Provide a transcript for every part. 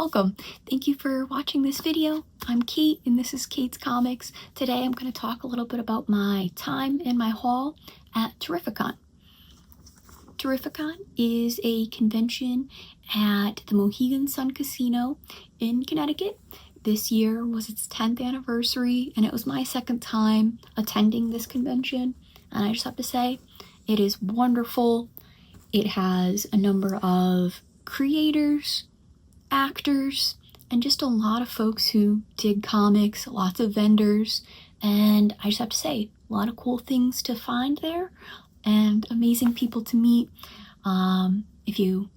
Welcome. Thank you for watching this video. I'm Cait and this is Cait's Comics. Today I'm going to talk a little bit about my time in my haul at Terrificon. Terrificon is a convention at the Mohegan Sun Casino in Connecticut. This year was its 10th anniversary and it was my second time attending this convention, and I just have to say it is wonderful. It has a number of creators, actors, and just a lot of folks who dig comics, lots of vendors, and I just have to say, a lot of cool things to find there and amazing people to meet. If you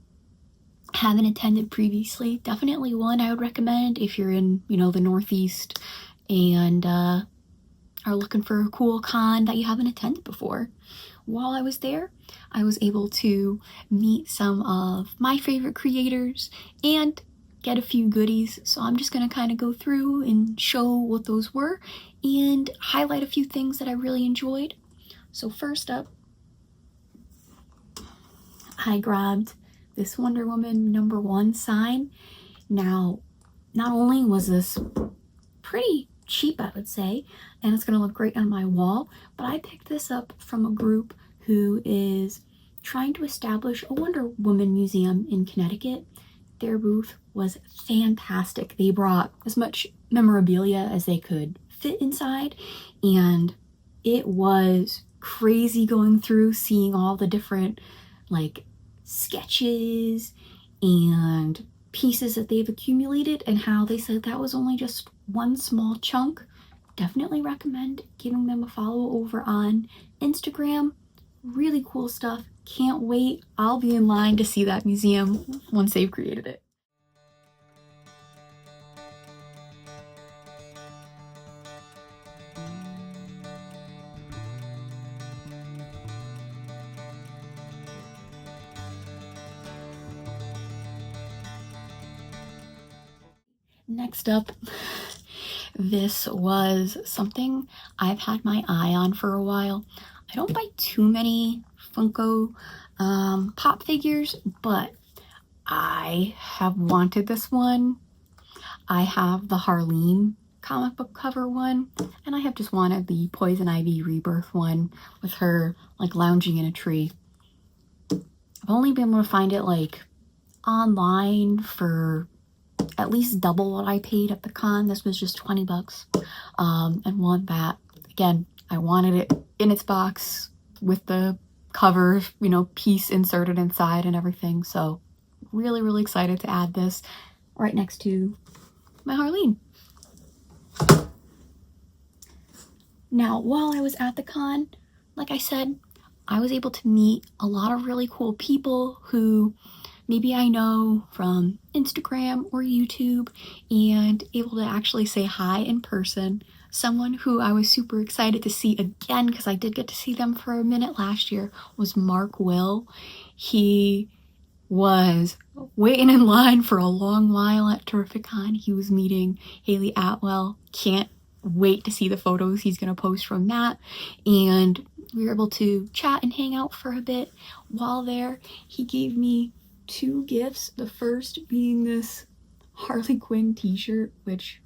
haven't attended previously, definitely one I would recommend if you're in, the Northeast and are looking for a cool con that you haven't attended before. While I was there, I was able to meet some of my favorite creators and get a few goodies, so I'm just going to kind of go through and show what those were and highlight a few things that I really enjoyed. So first up, I grabbed this Wonder Woman #1 sign. Now, not only was this pretty cheap, I would say, and it's going to look great on my wall, but I picked this up from a group who is trying to establish a Wonder Woman museum in Connecticut. Their booth was fantastic. They brought as much memorabilia as they could fit inside, and it was crazy going through seeing all the different sketches and pieces that they've accumulated, and how they said that was only just one small chunk. Definitely recommend giving them a follow over on Instagram. Really cool stuff. Can't wait. I'll be in line to see that museum once they've created it. Next up, this was something I've had my eye on for a while. I don't buy too many Funko Pop figures, but I have wanted this one. I have the Harleen comic book cover one, and I have just wanted the Poison Ivy Rebirth one with her lounging in a tree. I've only been able to find it online for at least double what I paid at the con. This was just 20 bucks. And one that, again, I wanted it in its box with the cover, piece inserted inside and everything. So really, really excited to add this right next to my Harleen. Now, while I was at the con, like I said, I was able to meet a lot of really cool people who maybe I know from Instagram or YouTube, and able to actually say hi in person. Someone who I was super excited to see again, because I did get to see them for a minute last year, was Mark Will. He was waiting in line for a long while at Terrificon. He was meeting Haley Atwell. Can't wait to see the photos he's going to post from that. And we were able to chat and hang out for a bit. While there, he gave me 2 gifts. The first being this Harley Quinn t-shirt, which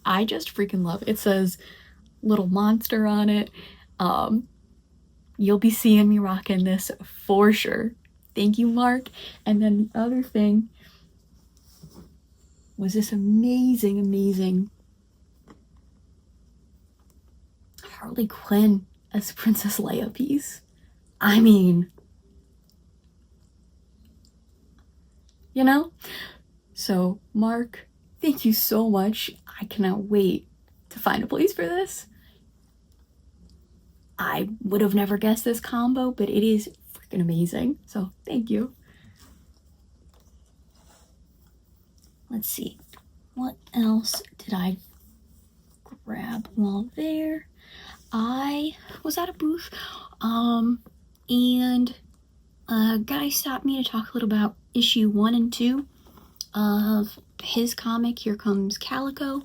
I just freaking love. It says Little Monster on it. You'll be seeing me rocking this for sure. Thank you, Mark. And then the other thing was this amazing Harley Quinn as Princess Leia piece. I mean, So, Mark, thank you so much. I cannot wait to find a place for this. I would have never guessed this combo, but it is freaking amazing. So, thank you. Let's see. What else did I grab while there? I was at a booth, and a guy stopped me to talk a little about issue 1 and 2 of his comic, Here Comes Calico.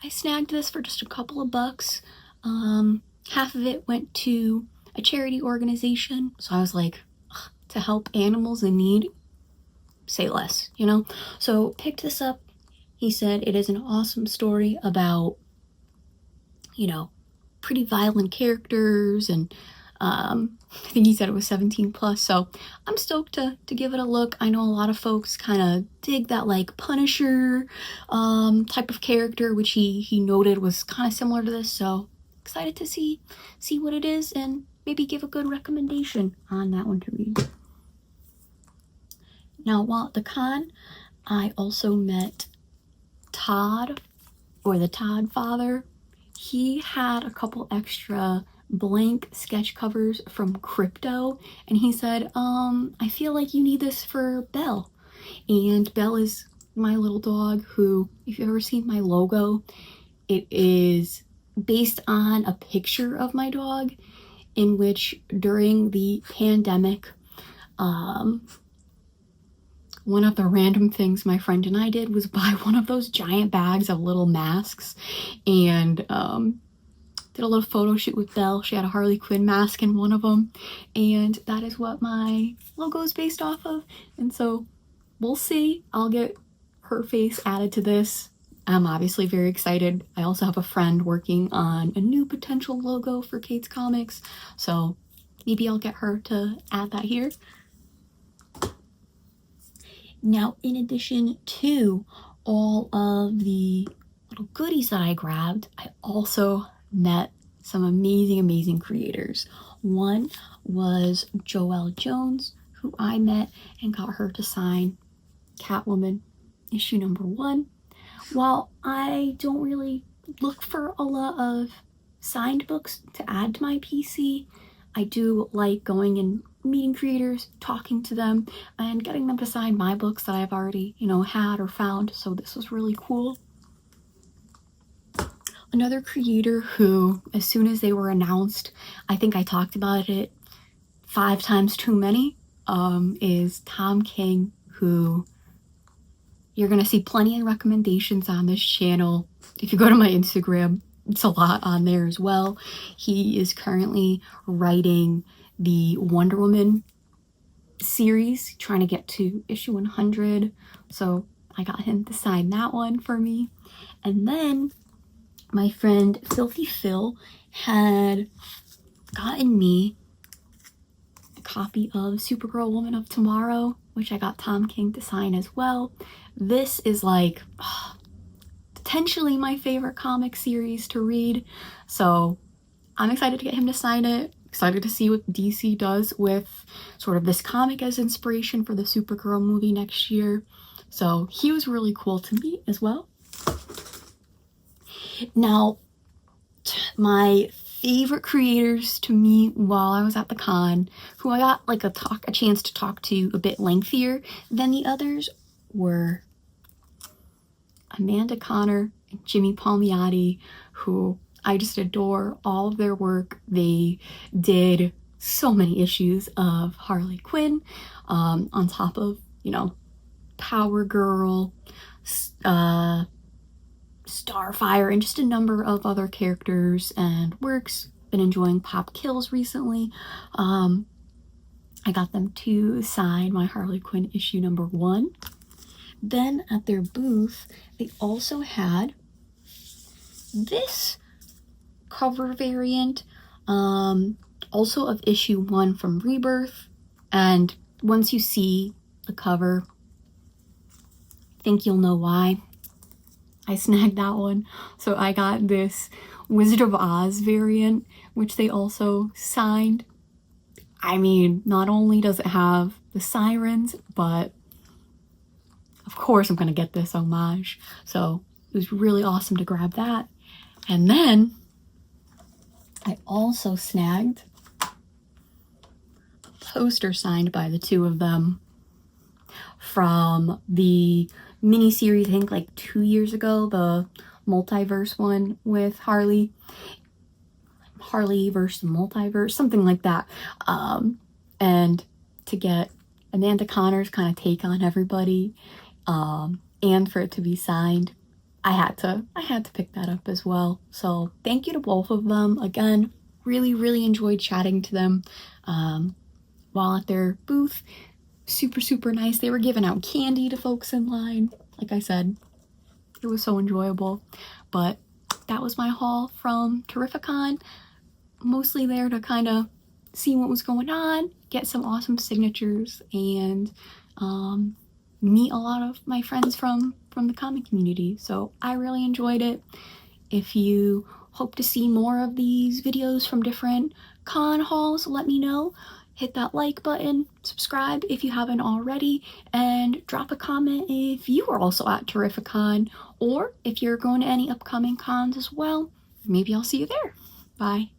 I snagged this for just a couple of bucks. Half of it went to a charity organization, so I was like, to help animals in need say less, you know? So picked this up. He said it is an awesome story about, you know, pretty violent characters, and I think he said it was 17 plus, so I'm stoked to give it a look. I know a lot of folks kind of dig that like Punisher type of character, which he noted was kind of similar to this, so excited to see what it is and maybe give a good recommendation on that one to read. Now, while at the con, I also met Todd, or the Todd father. He had a couple extra blank sketch covers from Crypto, and he said, I feel like you need this for Belle. And Belle is my little dog who, if you've ever seen my logo, it is based on a picture of my dog, in which during the pandemic, one of the random things my friend and I did was buy one of those giant bags of little masks, and did a little photo shoot with Belle. She had a Harley Quinn mask in one of them, and that is what my logo is based off of. And so we'll see. I'll get her face added to this. I'm obviously very excited. I also have a friend working on a new potential logo for Cait's Comics, so maybe I'll get her to add that here. Now, in addition to all of the little goodies that I grabbed, I also met some amazing creators. One was Joelle Jones, who I met and got her to sign Catwoman issue number 1. While I don't really look for a lot of signed books to add to my PC, I do like going and meeting creators, talking to them, and getting them to sign my books that I've already, you know, had or found, so this was really cool. Another creator who, as soon as they were announced, I think I talked about it 5 times too many, is Tom King, who you're gonna see plenty of recommendations on this channel. If you go to my Instagram, it's a lot on there as well. He is currently writing the Wonder Woman series, trying to get to issue 100, so I got him to sign that one for me. And then my friend Filthy Phil had gotten me a copy of Supergirl Woman of Tomorrow, which I got Tom King to sign as well. This is like potentially my favorite comic series to read, so I'm excited to get him to sign it. Excited to see what DC does with sort of this comic as inspiration for the Supergirl movie next year. So he was really cool to meet as well. Now, my favorite creators to meet while I was at the con, who I got like a chance to talk to a bit lengthier than the others, were Amanda Connor and Jimmy Palmiotti, who I just adore all of their work. They did so many issues of Harley Quinn, on top of, you know, Power Girl, Starfire, and just a number of other characters and works. Been enjoying Pop Kills recently. I got them to sign my Harley Quinn issue number 1. Then at their booth, they also had this cover variant, also of issue 1 from Rebirth, and once you see the cover, I think you'll know why I snagged that one. So I got this Wizard of Oz variant, which they also signed. I mean, not only does it have the sirens, but of course I'm gonna get this homage, so it was really awesome to grab that. And then I also snagged a poster signed by the two of them from the mini-series, I think like 2 years ago, the multiverse one with Harley versus multiverse, something like that. And to get Amanda Connor's kind of take on everybody, and for it to be signed, I had to pick that up as well. So thank you to both of them. Again, really enjoyed chatting to them while at their booth. super nice. They were giving out candy to folks in line. Like I said, it was so enjoyable. But that was my haul from Terrificon. Mostly there to kind of see what was going on, get some awesome signatures, and meet a lot of my friends from the comic community. So I really enjoyed it. If you hope to see more of these videos from different con hauls, let me know. Hit that like button, subscribe if you haven't already, and drop a comment if you are also at Terrificon, or if you're going to any upcoming cons as well. Maybe I'll see you there. Bye.